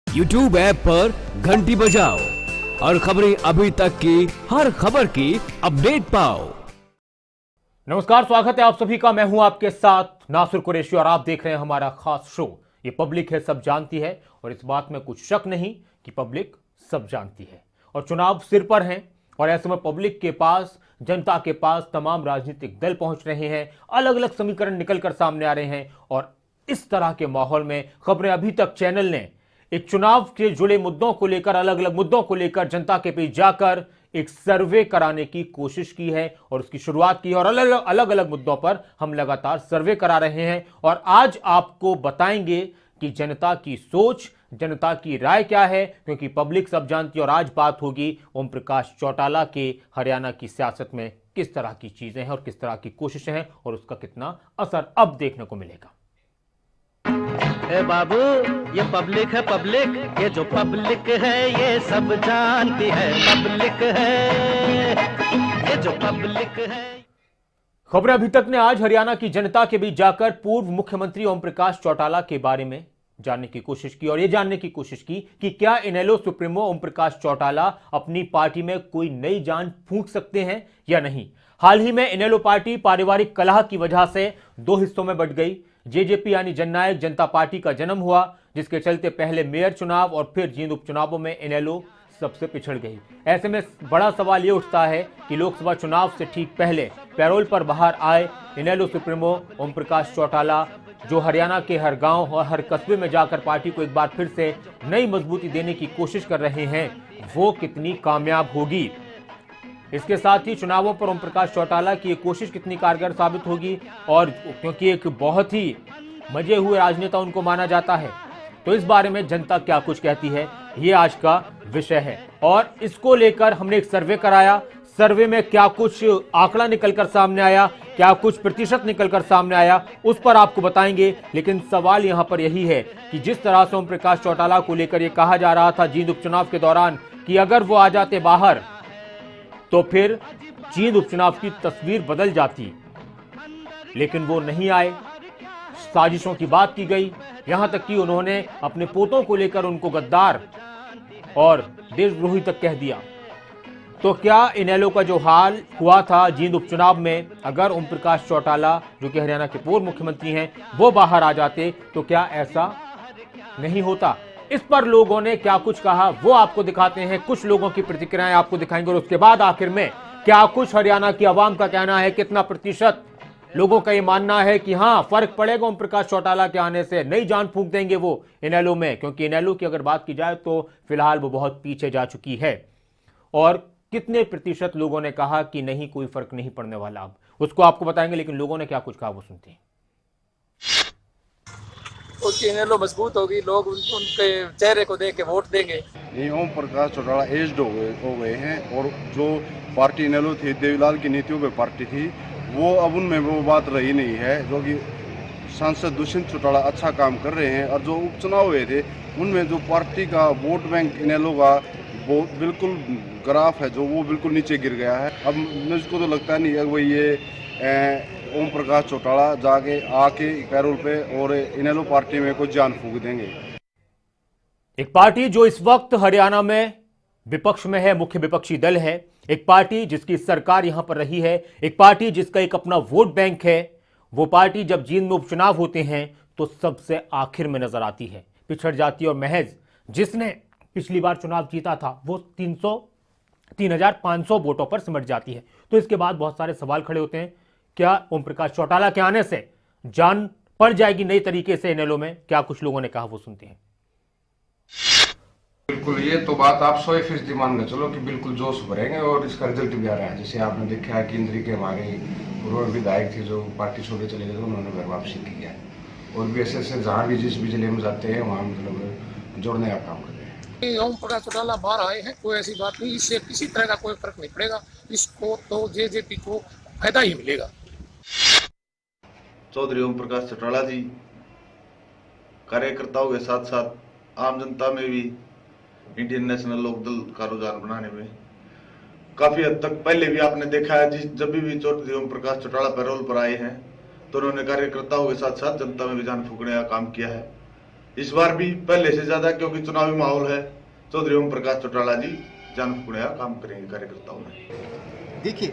YouTube app पर घंटी बजाओ और खबरें अभी तक की हर खबर की अपडेट पाओ। नमस्कार, स्वागत है आप सभी का। मैं हूं आपके साथ नासिर कुरैशी और आप देख रहे हैं हमारा खास शो ये पब्लिक है सब जानती है। और इस बात में कुछ शक नहीं कि पब्लिक सब जानती है और चुनाव सिर पर हैं। और ऐसे में पब्लिक के पास, जनता के पास तमाम राजनीतिक दल पहुंच रहे हैं, अलग अलग समीकरण निकलकर सामने आ रहे हैं। और इस तरह के माहौल में खबरें अभी तक चैनल ने एक चुनाव के जुड़े मुद्दों को लेकर, अलग अलग मुद्दों को लेकर जनता के बीच जाकर एक सर्वे कराने की कोशिश की है और उसकी शुरुआत की है। और अलग अलग मुद्दों पर हम लगातार सर्वे करा रहे हैं और आज आपको बताएंगे कि जनता की सोच, जनता की राय क्या है, क्योंकि पब्लिक सब जानती है। और आज बात होगी ओम प्रकाश चौटाला के हरियाणा की सियासत में किस तरह की चीजें हैं और किस तरह की कोशिशें हैं और उसका कितना असर अब देखने को मिलेगा। ए बाबू, ये पब्लिक है पब्लिक, ये जो पब्लिक है ये सब जानती है। पब्लिक है, ये जो पब्लिक है। खबरें अभी तक ने आज हरियाणा की जनता के बीच जाकर पूर्व मुख्यमंत्री ओम प्रकाश चौटाला के बारे में जानने की कोशिश की और यह जानने की कोशिश की कि क्या इनेलो सुप्रीमो ओम प्रकाश चौटाला अपनी पार्टी में कोई नई जान फूंक सकते हैं या नहीं। हाल ही में इनेलो पार्टी पारिवारिक कलह की वजह से दो हिस्सों में बंट गई। जेजेपी यानी जननायक जनता पार्टी का जन्म हुआ, जिसके चलते पहले मेयर चुनाव और फिर जींद उपचुनावों में इनेलो सबसे पिछड़ गई। ऐसे में बड़ा सवाल यह उठता है कि लोकसभा चुनाव से ठीक पहले पैरोल पर बाहर आए इनेलो सुप्रीमो ओम प्रकाश चौटाला, जो हरियाणा के हर गांव और हर कस्बे में जाकर पार्टी को एक बार फिर से नई मजबूती देने की कोशिश कर रहे हैं, वो कितनी कामयाब होगी। इसके साथ ही चुनावों पर ओम प्रकाश चौटाला की कोशिश कितनी कारगर साबित होगी, और क्योंकि एक बहुत ही मजे हुए राजनेता उनको माना जाता है, तो इस बारे में जनता क्या कुछ कहती है, ये आज का विषय है। और इसको लेकर हमने एक सर्वे कराया। सर्वे में क्या कुछ आंकड़ा निकलकर सामने आया, क्या कुछ प्रतिशत निकलकर सामने आया, उस पर आपको बताएंगे। लेकिन सवाल यहां पर यही है कि जिस तरह से ओम प्रकाश चौटाला को लेकर यह कहा जा रहा था जींद उपचुनाव के दौरान कि अगर वो आ जाते बाहर तो फिर जींद उपचुनाव की तस्वीर बदल जाती, लेकिन वो नहीं आए। साजिशों की बात की गई, यहां तक कि उन्होंने अपने पोतों को लेकर उनको गद्दार और देशद्रोही तक कह दिया। तो क्या इनेलो का जो हाल हुआ था जींद उपचुनाव में, अगर ओम प्रकाश चौटाला जो कि हरियाणा के पूर्व मुख्यमंत्री हैं वो बाहर आ जाते तो क्या ऐसा नहीं होता। इस पर लोगों ने क्या कुछ कहा वो आपको दिखाते हैं, कुछ लोगों की प्रतिक्रियाएं आपको दिखाएंगे। और उसके बाद आखिर में क्या कुछ हरियाणा की आवाम का कहना है, कितना प्रतिशत लोगों का ये मानना है कि हाँ फर्क पड़ेगा ओम प्रकाश चौटाला के आने से, नई जान फूंक देंगे वो इनेलो में। क्योंकि इनेलो की अगर बात की जाए तो फिलहाल वो बहुत पीछे जा चुकी है। और कितने प्रतिशत लोगों ने कहा कि नहीं कोई फर्क नहीं पड़ने वाला, अब उसको आपको बताएंगे। लेकिन लोगों ने क्या कुछ कहा वो सुनते हैं। उसकी इनेलो मजबूत होगी, लोग उनके चेहरे को देख के वोट देंगे। ये ओम प्रकाश चौटाला एज्ड हो गए हैं और जो पार्टी इनेलो थी, देवीलाल की नीतियों पे पार्टी थी, वो अब उनमें वो बात रही नहीं है। जो कि सांसद दुष्यंत चौटाला अच्छा काम कर रहे हैं और जो उपचुनाव हुए थे उनमें जो पार्टी का वोट बैंक इनेलो का वो बिल्कुल ग्राफ है जो वो बिल्कुल नीचे गिर गया है। अब मुझको तो लगता नहीं है वही ये ओम प्रकाश चौटाला जाके आके पैरोल पे और इनेलो पार्टी में कुछ जान फूंक देंगे। एक पार्टी जो इस वक्त हरियाणा में विपक्ष में है, मुख्य विपक्षी दल है, एक पार्टी जिसकी सरकार यहां पर रही है, एक पार्टी जिसका एक अपना वोट बैंक है, वो पार्टी जब जींद में उपचुनाव होते हैं तो सबसे आखिर में नजर आती है, पिछड़ जाती है। और महज जिसने पिछली बार चुनाव जीता था वो 3,500 वोटों पर सिमट जाती है। तो इसके बाद बहुत सारे सवाल खड़े होते हैं, क्या ओम प्रकाश चौटाला के आने से जान पड़ जाएगी नई तरीके से इनेलो में। क्या कुछ लोगों ने कहा वो सुनते हैं। बिल्कुल, ये तो बात आप 100% मान के चलो कि बिल्कुल जोश भरेंगे और इसका रिजल्ट भी आ रहा है। जैसे आपने देखा है कि इंद्री के हमारे पूर्व विधायक थे जो पार्टी छोड़ के चले गए थे, उन्होंने घर वापसी की है। और भी ऐसे जहाँ भी जिस भी जिले में जाते हैं वहाँ मतलब जोड़ने का काम कर रहे हैं। ओम प्रकाश चौटाला बाहर आए हैं, कोई ऐसी बात नहीं, इससे किसी तरह का कोई फर्क नहीं पड़ेगा। इसको तो जेजेपी को फायदा ही मिलेगा। चौधरी ओम प्रकाश चौटाला जी कार्यकर्ताओं के साथ साथ आम जनता में भी इंडियन नेशनल लोकदल का रुझान बनाने में काफी हद तक पहले भी आपने देखा है। जब भी चौधरी ओम प्रकाश चौटाला पैरोल पर आए हैं तो उन्होंने कार्यकर्ताओं के साथ साथ जनता में भी जान फूकने का काम किया है। इस बार भी पहले से ज्यादा, क्योंकि चुनावी माहौल है, चौधरी ओम प्रकाश चौटाला जी जान फुकड़िया काम करेंगे कार्यकर्ताओं में। देखिए,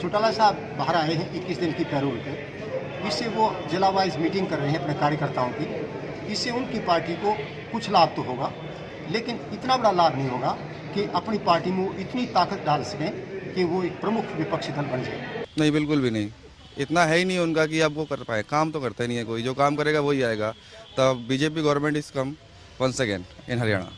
चौटाला साहब बाहर आए हैं 21 दिन की पैरोल पे। इससे वो जिला वाइज मीटिंग कर रहे हैं अपने कार्यकर्ताओं की। इससे उनकी पार्टी को कुछ लाभ तो होगा, लेकिन इतना बड़ा लाभ नहीं होगा कि अपनी पार्टी में इतनी ताकत डाल सकें कि वो एक प्रमुख विपक्षी दल बन जाए। नहीं, बिल्कुल भी नहीं। इतना है ही नहीं उनका कि अब वो कर पाए। काम तो करता ही नहीं है कोई। जो काम करेगा वही आएगा। तब BJP government is come once again in Haryana.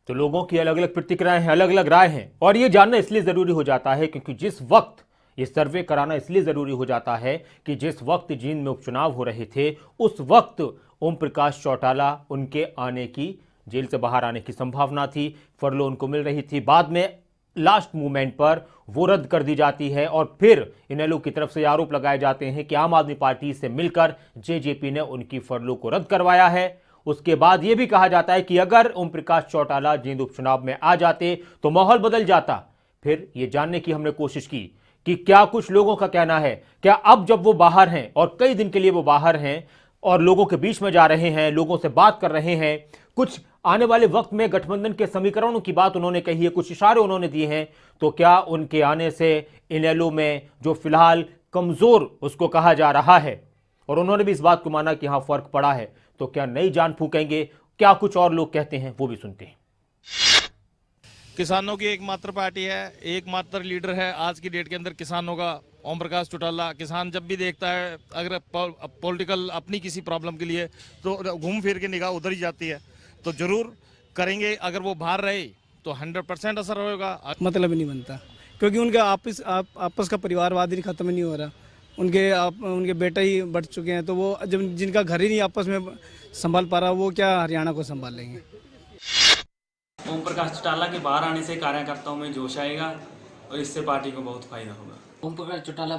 तो लोगों की अलग अलग प्रतिक्रियाएं हैं, अलग अलग राय हैं, और ये जानना इसलिए जरूरी हो जाता है क्योंकि जिस वक्त ये सर्वे कराना इसलिए जरूरी हो जाता है कि जिस वक्त जींद में उपचुनाव हो रहे थे उस वक्त ओम प्रकाश चौटाला उनके आने की, जेल से बाहर आने की संभावना थी, फरलो उनको मिल रही थी। बाद में लास्ट मोमेंट पर वो रद्द कर दी जाती है और फिर इनेलो की तरफ से आरोप लगाए जाते हैं कि आम आदमी पार्टी से मिलकर जेजेपी ने उनकी फरलो को रद्द करवाया है। उसके बाद यह भी कहा जाता है कि अगर ओम प्रकाश चौटाला जींद उपचुनाव में आ जाते तो माहौल बदल जाता। फिर यह जानने की हमने कोशिश की कि क्या कुछ लोगों का कहना है, क्या अब जब वो बाहर हैं और कई दिन के लिए वो बाहर हैं और लोगों के बीच में जा रहे हैं, लोगों से बात कर रहे हैं, कुछ आने वाले वक्त में गठबंधन के समीकरणों की बात उन्होंने कही है, कुछ इशारे उन्होंने दिए हैं, तो क्या उनके आने से इनेलो में जो फिलहाल कमजोर उसको कहा जा रहा है, और उन्होंने भी इस बात को माना कि हाँ फर्क पड़ा है, तो क्या नई जान फूकेंगे? क्या कुछ और लोग कहते हैं वो भी सुनते हैं। किसानों की एकमात्र पार्टी है, एकमात्र लीडर है आज की डेट के अंदर किसानों का ओम प्रकाश चौटाला। किसान जब भी देखता है अगर पॉलिटिकल अपनी किसी प्रॉब्लम के लिए तो घूम फिर के निगाह उधर ही जाती है, तो जरूर करेंगे। अगर वो बाहर रहे तो 100% असर होगा। मतलब नहीं बनता क्योंकि उनका आपस का परिवारवाद ही खत्म नहीं हो रहा। उनके बेटे ही बढ़ चुके हैं, तो वो जब जिनका घर ही नहीं आपस में संभाल पा रहा, वो क्या हरियाणा को संभाल लेंगे। ओम प्रकाश चौटाला के बाहर आने से कार्यकर्ताओं में जोश आएगा और इससे पार्टी को बहुत फायदा होगा। ओम प्रकाश चौटाला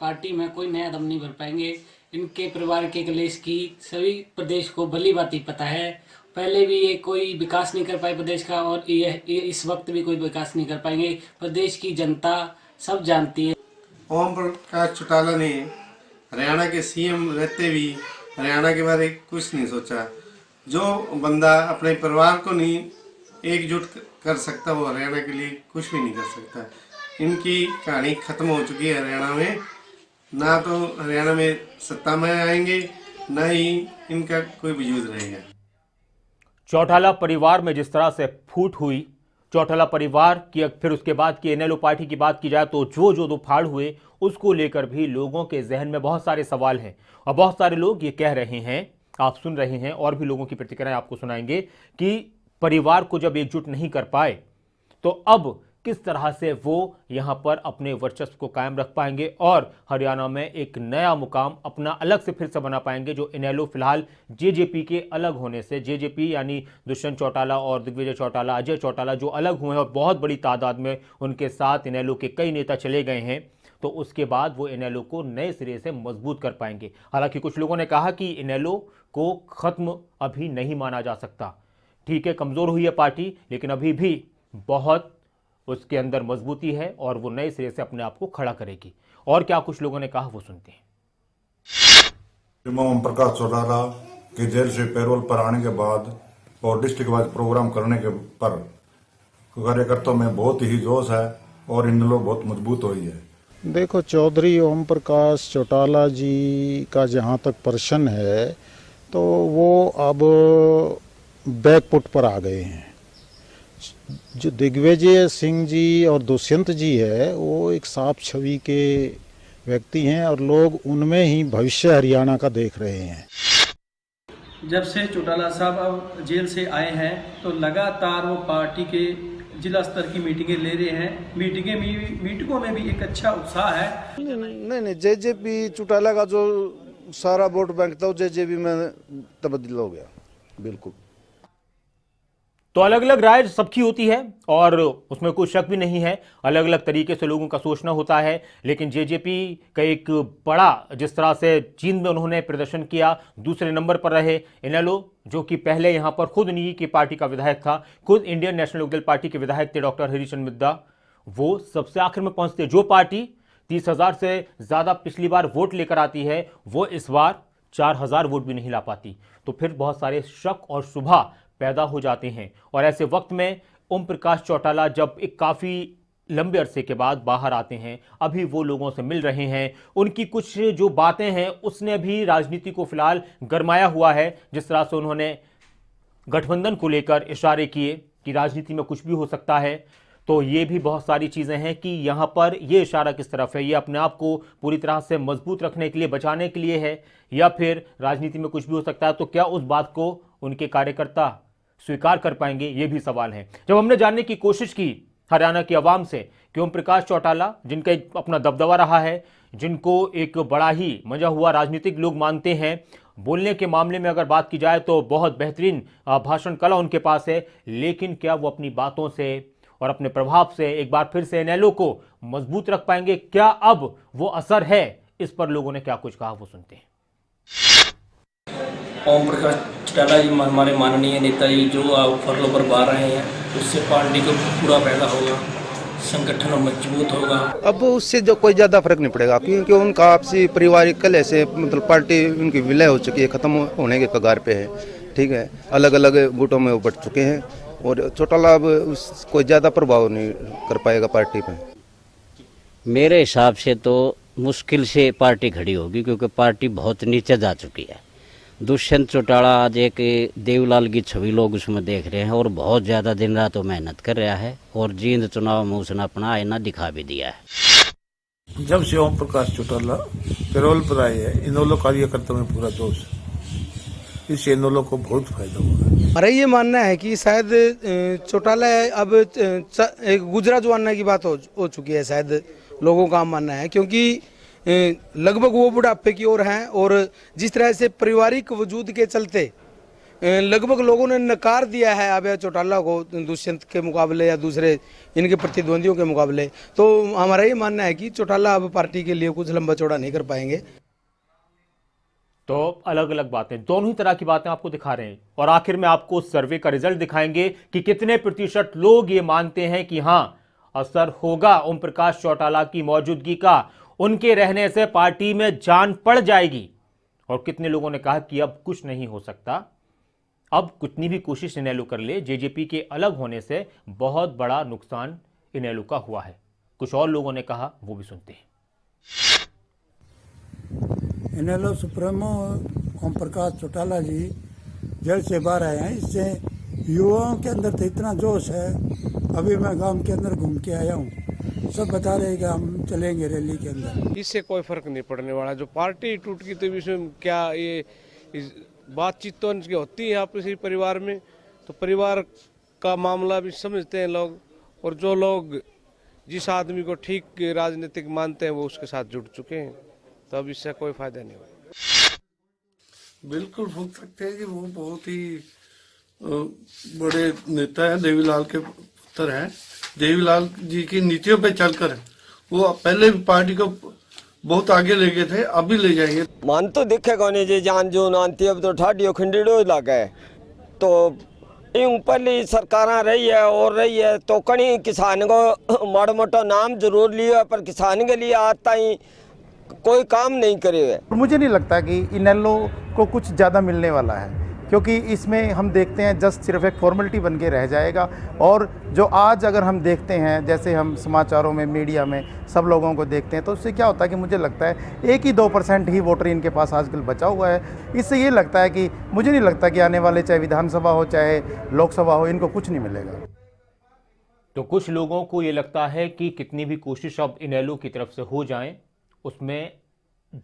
पार्टी में कोई नया दम नहीं भर पाएंगे। इनके परिवार के कलेश की सभी प्रदेश को भली भांति पता है। पहले भी ये कोई विकास नहीं कर पाए प्रदेश का, और ये इस वक्त भी कोई विकास नहीं कर पाएंगे। प्रदेश की जनता सब जानती है। ओम प्रकाश चौटाला ने हरियाणा के सीएम रहते भी हरियाणा के बारे में कुछ नहीं सोचा। जो बंदा अपने परिवार को नहीं एकजुट कर सकता वो हरियाणा के लिए कुछ भी नहीं कर सकता। इनकी कहानी खत्म हो चुकी है हरियाणा में। ना तो हरियाणा में सत्ता में आएंगे, ना ही इनका कोई वजूद रहेगा। चौटाला परिवार में जिस तरह से फूट हुई, चौटाला परिवार की, फिर उसके बाद की इनेलो पार्टी की बात की जाए तो जो दो फाड़ हुए उसको लेकर भी लोगों के जहन में बहुत सारे सवाल हैं, और बहुत सारे लोग ये कह रहे हैं, आप सुन रहे हैं, और भी लोगों की प्रतिक्रियाएं आपको सुनाएंगे कि परिवार को जब एकजुट नहीं कर पाए तो अब किस तरह से वो यहां पर अपने वर्चस्व को कायम रख पाएंगे और हरियाणा में एक नया मुकाम अपना अलग से फिर से बना पाएंगे, जो इनेलो फिलहाल जेजेपी के अलग होने से, जेजेपी यानी दुष्यंत चौटाला और दिग्विजय चौटाला, अजय चौटाला जो अलग हुए हैं और बहुत बड़ी तादाद में उनके साथ इनेलो के कई नेता चले गए हैं, तो उसके बाद वो इनेलो को नए सिरे से मजबूत कर पाएंगे। हालांकि कुछ लोगों ने कहा कि इनेलो को खत्म अभी नहीं माना जा सकता। ठीक है, कमजोर हुई है पार्टी, लेकिन अभी भी बहुत उसके अंदर मजबूती है और वो नए सिरे से अपने आप को खड़ा करेगी। और क्या कुछ लोगों ने कहा वो सुनते हैं। ओम प्रकाश चौटाला के जेल से पैरोल पर आने के बाद और डिस्ट्रिक्ट वाइज प्रोग्राम करने के पर कार्यकर्ताओं में बहुत ही जोश है और इनेलो बहुत मजबूत हुई है। देखो, चौधरी ओम प्रकाश चौटाला जी का जहाँ तक प्रश्न है तो वो अब बैकफुट पर आ गए हैं। जो दिग्विजय सिंह जी और दुष्यंत जी है वो एक साफ छवि के व्यक्ति हैं और लोग उनमें ही भविष्य हरियाणा का देख रहे हैं। जब से चौटाला साहब अब जेल से आए हैं तो लगातार वो पार्टी के जिला स्तर की मीटिंगें ले रहे हैं। मीटिंगों में भी एक अच्छा उत्साह है। नहीं, जेजेपी चौटाला का जो सारा वोट बैंक था वो जेजेपी में तब्दील हो गया। बिल्कुल। तो अलग अलग राय सबकी होती है और उसमें कोई शक भी नहीं है, अलग अलग तरीके से लोगों का सोचना होता है। लेकिन जेजेपी का एक बड़ा, जिस तरह से जींद में उन्होंने प्रदर्शन किया, दूसरे नंबर पर रहे। इनेलो जो कि पहले यहां पर खुद नी की पार्टी का विधायक था, खुद इंडियन नेशनल लोकदल पार्टी के विधायक थे डॉक्टर हरिचंद मिद्दा, वो सबसे आखिर में पहुंचते। जो पार्टी 30,000 से ज्यादा पिछली बार वोट लेकर आती है वो इस बार 4000 वोट भी नहीं ला पाती, तो फिर बहुत सारे शक और शुबा पैदा हो जाते हैं। और ऐसे वक्त में ओम प्रकाश चौटाला जब एक काफ़ी लंबे अरसे के बाद बाहर आते हैं, अभी वो लोगों से मिल रहे हैं, उनकी कुछ जो बातें हैं उसने भी राजनीति को फिलहाल गरमाया हुआ है। जिस तरह से उन्होंने गठबंधन को लेकर इशारे किए कि राजनीति में कुछ भी हो सकता है, तो ये भी बहुत सारी चीज़ें हैं कि यहाँ पर ये इशारा किस तरफ है, ये अपने आप को पूरी तरह से मजबूत रखने के लिए, बचाने के लिए है, या फिर राजनीति में कुछ भी हो सकता है। तो क्या उस बात को उनके कार्यकर्ता स्वीकार कर पाएंगे, ये भी सवाल है। जब हमने जानने की कोशिश की हरियाणा की आवाम से कि ओम प्रकाश चौटाला, जिनका एक अपना दबदबा रहा है, जिनको एक बड़ा ही मजा हुआ राजनीतिक लोग मानते हैं, बोलने के मामले में अगर बात की जाए तो बहुत बेहतरीन भाषण कला उनके पास है, लेकिन क्या वो अपनी बातों से और अपने प्रभाव से एक बार फिर से इनेलो को मजबूत रख पाएंगे? क्या अब वो असर है? इस पर लोगों ने क्या कुछ कहा, वो सुनते हैं। ओम प्रकाश चौटाला जी हमारे माननीय नेता जी जो फरलों पर बाहर रहे हैं, उससे पार्टी को पूरा फायदा होगा, संगठन मजबूत होगा। अब उससे जो कोई ज़्यादा फर्क नहीं पड़ेगा, क्योंकि उनका आपसी पारिवारिक कलह से मतलब पार्टी उनकी विलय हो चुकी है, ख़त्म होने के कगार पे है। ठीक है, अलग अलग गुटों में वो बट चुके हैं और चौटाला अब कोई ज़्यादा प्रभाव नहीं कर पाएगा पार्टी पे। मेरे हिसाब से तो मुश्किल से पार्टी खड़ी होगी, क्योंकि पार्टी बहुत नीचे जा चुकी है। दुष्यंत चौटाला आज एक देवलाल की छवि लोग उसमें देख रहे हैं और बहुत ज़्यादा दिन रात वो मेहनत कर रहा है और जींद चुनाव में उसने अपना आईना दिखा भी दिया है। जब से ओम प्रकाश चौटाला पैरोल पर आए हैं, इनेलो कार्यकर्ताओं में पूरा जोश है, इससे इनेलो को बहुत फायदा होगा। हमारा ये मानना है कि शायद चौटाला अब एक गुजरा जमाना की बात हो चुकी है, शायद लोगों का मानना है, क्योंकि लगभग वो बुढ़ापे की ओर हैं और जिस तरह से पारिवारिक वजूद के चलते लगभग लोगों ने नकार दिया है अब चौटाला को दुष्यंत के मुकाबले या दूसरे इनके प्रतिद्वंदियों के मुकाबले। तो हमारा ये मानना है कि चौटाला अब पार्टी के लिए कुछ लंबा चौड़ा नहीं कर पाएंगे। तो अलग अलग बातें, दोनों ही तरह की बातें आपको दिखा रहे हैं और आखिर में आपको सर्वे का रिजल्ट दिखाएंगे कि कितने प्रतिशत लोग ये मानते हैं कि हां असर होगा ओम प्रकाश चौटाला की मौजूदगी का, उनके रहने से पार्टी में जान पड़ जाएगी, और कितने लोगों ने कहा कि अब कुछ नहीं हो सकता, अब कितनी भी कोशिश इनेलो कर ले, जेजेपी के अलग होने से बहुत बड़ा नुकसान इनेलो का हुआ है। कुछ और लोगों ने कहा, वो भी सुनते हैं। इनेलो सुप्रीमो ओम प्रकाश चौटाला जी जेल से बाहर आए हैं, इससे युवाओं के अंदर तो इतना जोश है। अभी मैं गांव के अंदर घूम के आया हूँ, सब बता रहे हैं कि हम चलेंगे रैली के अंदर। इससे कोई फर्क नहीं पड़ने वाला। जो पार्टी टूट गई तो इसमें क्या, ये बातचीत तो उनकी होती है आपसी परिवार में, तो परिवार का मामला भी समझते हैं लोग, और जो लोग जिस आदमी को ठीक राजनीतिक मानते हैं वो उसके साथ जुड़ चुके हैं, तो अब इससे कोई फायदा नहीं होगा। बिल्कुल बोल सकते हैं कि वो बहुत ही बड़े नेता हैं, देवीलाल के पुत्र हैं। देवीलाल जी की नीतियों पे चलकर वो पहले भी पार्टी को बहुत आगे ले गए थे, अभी ले जाएंगे। मन तो दिखे कौन जी, जान जो नानती अब तो ठाडियो खंडेड़ो लगा है, तो यूं पहले सरकार रही है तो कहीं किसान को माड़ा मोटा नाम जरूर लिया, पर किसान के लिए आज तक कोई काम नहीं करे हुए। मुझे नहीं लगता कि इनेलो को कुछ ज़्यादा मिलने वाला है, क्योंकि इसमें हम देखते हैं जस्ट सिर्फ एक फॉर्मेलिटी बन के रह जाएगा। और जो आज अगर हम देखते हैं, जैसे हम समाचारों में, मीडिया में सब लोगों को देखते हैं, तो उससे क्या होता है कि मुझे लगता है 1 ही 2% ही वोटर इनके पास आजकल बचा हुआ है। इससे ये लगता है कि मुझे नहीं लगता कि आने वाले चाहे विधानसभा हो चाहे लोकसभा हो, इनको कुछ नहीं मिलेगा। तो कुछ लोगों को ये लगता है कि कितनी भी कोशिश अब इनेलो की तरफ से हो जाए, उसमें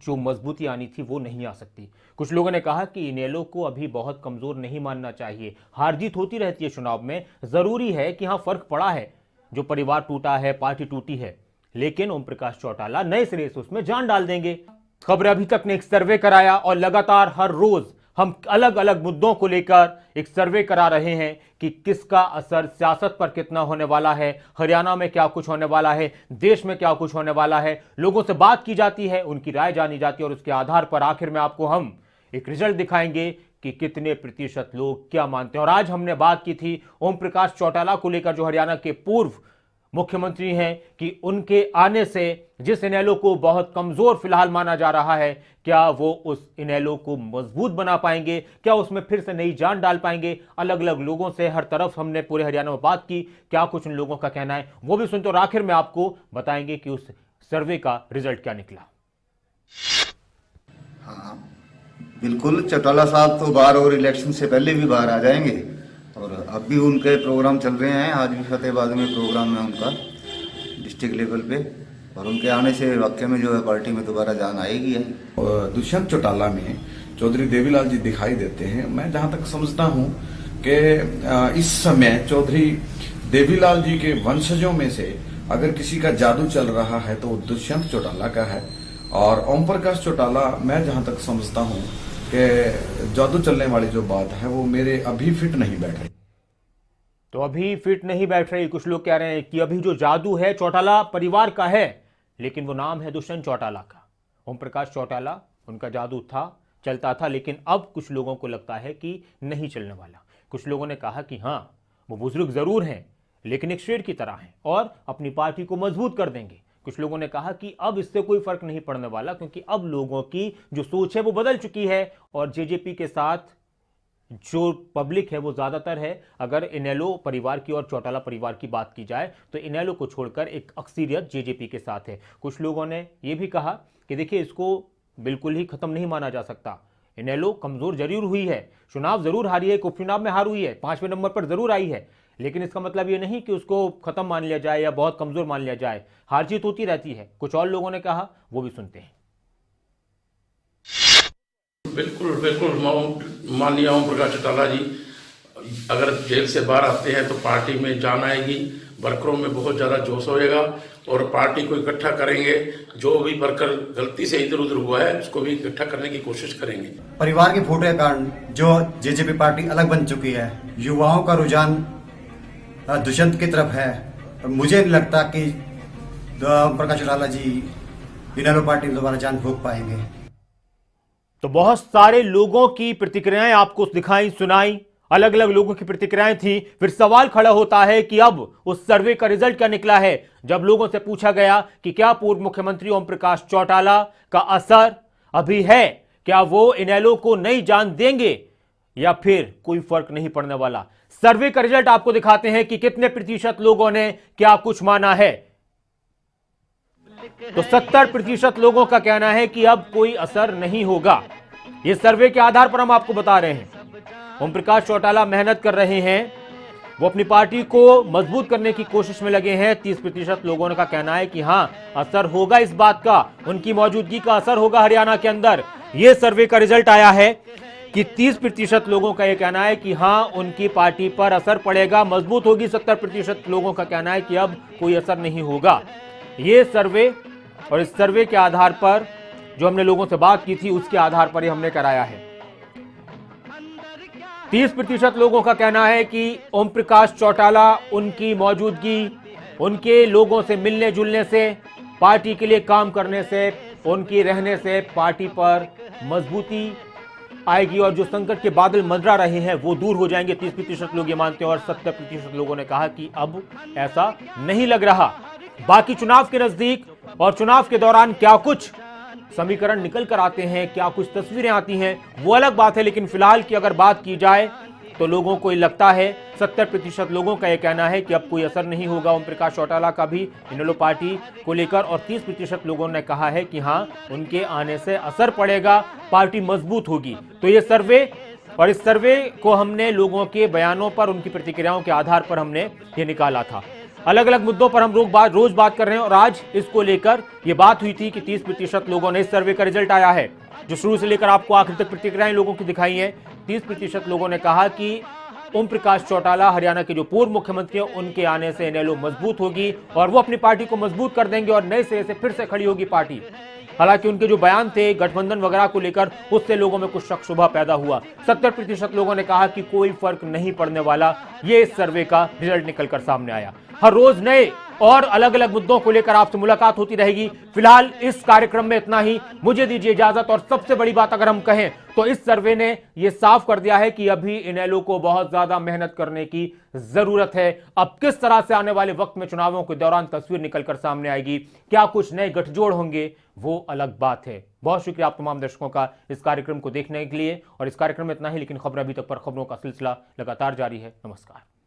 जो मजबूती आनी थी वो नहीं आ सकती। कुछ लोगों ने कहा कि इनेलो को अभी बहुत कमजोर नहीं मानना चाहिए, हार जीत होती रहती है चुनाव में, जरूरी है कि हाँ फर्क पड़ा है, जो परिवार टूटा है, पार्टी टूटी है, लेकिन ओम प्रकाश चौटाला नए सिरे से उसमें जान डाल देंगे। खबर अभी तक ने एक सर्वे कराया और लगातार हर रोज हम अलग अलग मुद्दों को लेकर एक सर्वे करा रहे हैं कि किसका असर सियासत पर कितना होने वाला है, हरियाणा में क्या कुछ होने वाला है, देश में क्या कुछ होने वाला है। लोगों से बात की जाती है, उनकी राय जानी जाती है और उसके आधार पर आखिर में आपको हम एक रिजल्ट दिखाएंगे कि कितने प्रतिशत लोग क्या मानते हैं। और आज हमने बात की थी ओम प्रकाश चौटाला को लेकर, जो हरियाणा के पूर्व मुख्यमंत्री हैं कि उनके आने से जिस इनेलो को बहुत कमजोर फिलहाल माना जा रहा है, क्या वो उस इनेलो को मजबूत बना पाएंगे, क्या उसमें फिर से नई जान डाल पाएंगे। अलग अलग लोगों से हर तरफ हमने पूरे हरियाणा में बात की, क्या कुछ उन लोगों का कहना है वो भी सुनते, और आखिर में आपको बताएंगे कि उस सर्वे का रिजल्ट क्या निकला। हाँ बिल्कुल, चौटाला साहब तो बाहर और इलेक्शन से पहले भी बाहर आ जाएंगे, और अब भी उनके प्रोग्राम चल रहे हैं। आज भी फतेहाबाद में प्रोग्राम है उनका डिस्ट्रिक्ट लेवल पे, और उनके आने से वाकई में जो है पार्टी में दोबारा जान आएगी। दुष्यंत चौटाला में चौधरी देवीलाल जी दिखाई देते हैं। मैं जहां तक समझता हूं कि इस समय चौधरी देवीलाल जी के वंशजों में से अगर किसी का जादू चल रहा है तो दुष्यंत चौटाला का है, और ओम प्रकाश चौटाला मैं जहां तक समझता हूं कि जादू चलने वाली जो बात है वो मेरे अभी फिट नहीं बैठ रही। तो अभी फिट नहीं बैठ रही, कुछ लोग कह रहे हैं कि अभी जो जादू है चौटाला परिवार का है, लेकिन वो नाम है दुष्यंत चौटाला का। ओम प्रकाश चौटाला उनका जादू था, चलता था, लेकिन अब कुछ लोगों को लगता है कि नहीं चलने वाला। कुछ लोगों ने कहा कि हाँ वो बुजुर्ग जरूर हैं लेकिन एक शेर की तरह हैं और अपनी पार्टी को मजबूत कर देंगे। कुछ लोगों ने कहा कि अब इससे कोई फर्क नहीं पड़ने वाला, क्योंकि अब लोगों की जो सोच है वो बदल चुकी है, और जेजेपी के साथ जो पब्लिक है वो ज्यादातर है। अगर इनेलो परिवार की और चौटाला परिवार की बात की जाए तो इनेलो को छोड़कर एक अक्सरियत जेजेपी के साथ है। कुछ लोगों ने यह भी कहा कि देखिए इसको बिल्कुल ही खत्म नहीं माना जा सकता, इनेलो कमजोर जरूर हुई है, चुनाव जरूर हारी है, उपचुनाव में हार हुई है, 5वें नंबर पर जरूर आई है, लेकिन इसका मतलब ये नहीं कि उसको खत्म मान लिया जाए या बहुत कमजोर मान लिया जाए। हार जीत होती रहती है। कुछ और लोगों ने कहा, वो भी सुनते हैं। बिल्कुल बिल्कुल, मान लिया ओम प्रकाश चौटाला जी अगर जेल से बाहर आते हैं तो पार्टी में जान आएगी, वर्करों में बहुत ज़्यादा जोश होएगा और पार्टी को इकट्ठा करेंगे। जो भी वर्कर गलती से इधर उधर हुआ है उसको भी इकट्ठा करने की कोशिश करेंगे। परिवार के फूट के कारण जो जेजेपी पार्टी अलग बन चुकी है, युवाओं का रुझान दुष्यंत की तरफ है, और मुझे नहीं लगता कि प्रकाश चौटाला जी इनेलो पार्टी में दोबारा जान फूंक पाएंगे। तो बहुत सारे लोगों की प्रतिक्रियाएं आपको दिखाई सुनाई, अलग अलग लोगों की प्रतिक्रियाएं थी। फिर सवाल खड़ा होता है कि अब उस सर्वे का रिजल्ट क्या निकला है। जब लोगों से पूछा गया कि क्या पूर्व मुख्यमंत्री ओम प्रकाश चौटाला का असर अभी है, क्या वो इनेलो को नई जान देंगे या फिर कोई फर्क नहीं पड़ने वाला। सर्वे का रिजल्ट आपको दिखाते हैं कि कितने प्रतिशत लोगों ने क्या कुछ माना है। तो 70% लोगों का कहना है कि अब कोई असर नहीं होगा। यह सर्वे के आधार पर हम आपको बता रहे हैं। ओम प्रकाश चौटाला मेहनत कर रहे हैं, वो अपनी पार्टी को मजबूत करने की कोशिश में लगे हैं। 30% लोगों का कहना है कि हां असर होगा इस बात का, उनकी मौजूदगी का असर होगा हरियाणा के अंदर। यह सर्वे का रिजल्ट आया है कि 30% लोगों का यह कहना है कि हां उनकी पार्टी पर असर पड़ेगा, मजबूत होगी। 70% लोगों का कहना है कि अब कोई असर नहीं होगा। यह सर्वे, और इस सर्वे के आधार पर जो हमने लोगों से बात की थी उसके आधार पर ही हमने कराया है। 30% लोगों का कहना है कि ओम प्रकाश चौटाला, उनकी मौजूदगी, उनके लोगों से मिलने जुलने से, पार्टी के लिए काम करने से, उनकी रहने से पार्टी पर मजबूती आएगी और जो संकट के बादल मंडरा रहे हैं वो दूर हो जाएंगे। 30% लोग ये मानते हैं और 70% लोगों ने कहा कि अब ऐसा नहीं लग रहा। बाकी चुनाव के नजदीक और चुनाव के दौरान क्या कुछ समीकरण निकल कर आते हैं, क्या कुछ तस्वीरें आती हैं, वो अलग बात है। लेकिन फिलहाल की अगर बात की जाए तो लोगों को लगता है, 70% लोगों का यह कहना है कि अब कोई असर नहीं होगा ओम प्रकाश चौटाला का भी इनेलो पार्टी को लेकर, और 30% लोगों ने कहा है कि हाँ उनके आने से असर पड़ेगा, पार्टी मजबूत होगी। तो ये सर्वे, और इस सर्वे को हमने लोगों के बयानों पर, उनकी प्रतिक्रियाओं के आधार पर हमने ये निकाला था। अलग अलग मुद्दों पर हम रोज बात कर रहे हैं और आज इसको लेकर यह बात हुई थी कि 30% लोगों ने इस सर्वे का रिजल्ट आया है, जो शुरू से लेकर आपको आखिर तक प्रतिक्रियाएं लोगों की दिखाई हैं। 30% लोगों ने कहा कि ओम प्रकाश चौटाला, हरियाणा के जो पूर्व मुख्यमंत्री हैं, उनके आने से इनेलो मजबूत होगी और वो अपनी पार्टी को मजबूत कर देंगे और नए सिरे से फिर से खड़ी होगी पार्टी। हालांकि उनके जो बयान थे गठबंधन वगैरह को लेकर, उससे लोगों में कुछ शक शुबा पैदा हुआ। 70% लोगों ने कहा कि कोई फर्क नहीं पड़ने वाला। ये इस सर्वे का रिजल्ट निकलकर सामने आया। हर रोज नए और अलग अलग मुद्दों को लेकर आपसे मुलाकात होती रहेगी। फिलहाल इस कार्यक्रम में इतना ही। मुझे दीजिए इजाजत। और सबसे बड़ी बात अगर हम कहें तो इस सर्वे ने यह साफ कर दिया है कि अभी इनेलो को बहुत ज्यादा मेहनत करने की जरूरत है। अब किस तरह से आने वाले वक्त में चुनावों के दौरान तस्वीर निकलकर सामने आएगी, क्या कुछ नए गठजोड़ होंगे, वो अलग बात है। बहुत शुक्रिया आप तमाम दर्शकों का इस कार्यक्रम को देखने के लिए। और इस कार्यक्रम में इतना ही, लेकिन खबर अभी तक पर खबरों का सिलसिला लगातार जारी है। नमस्कार।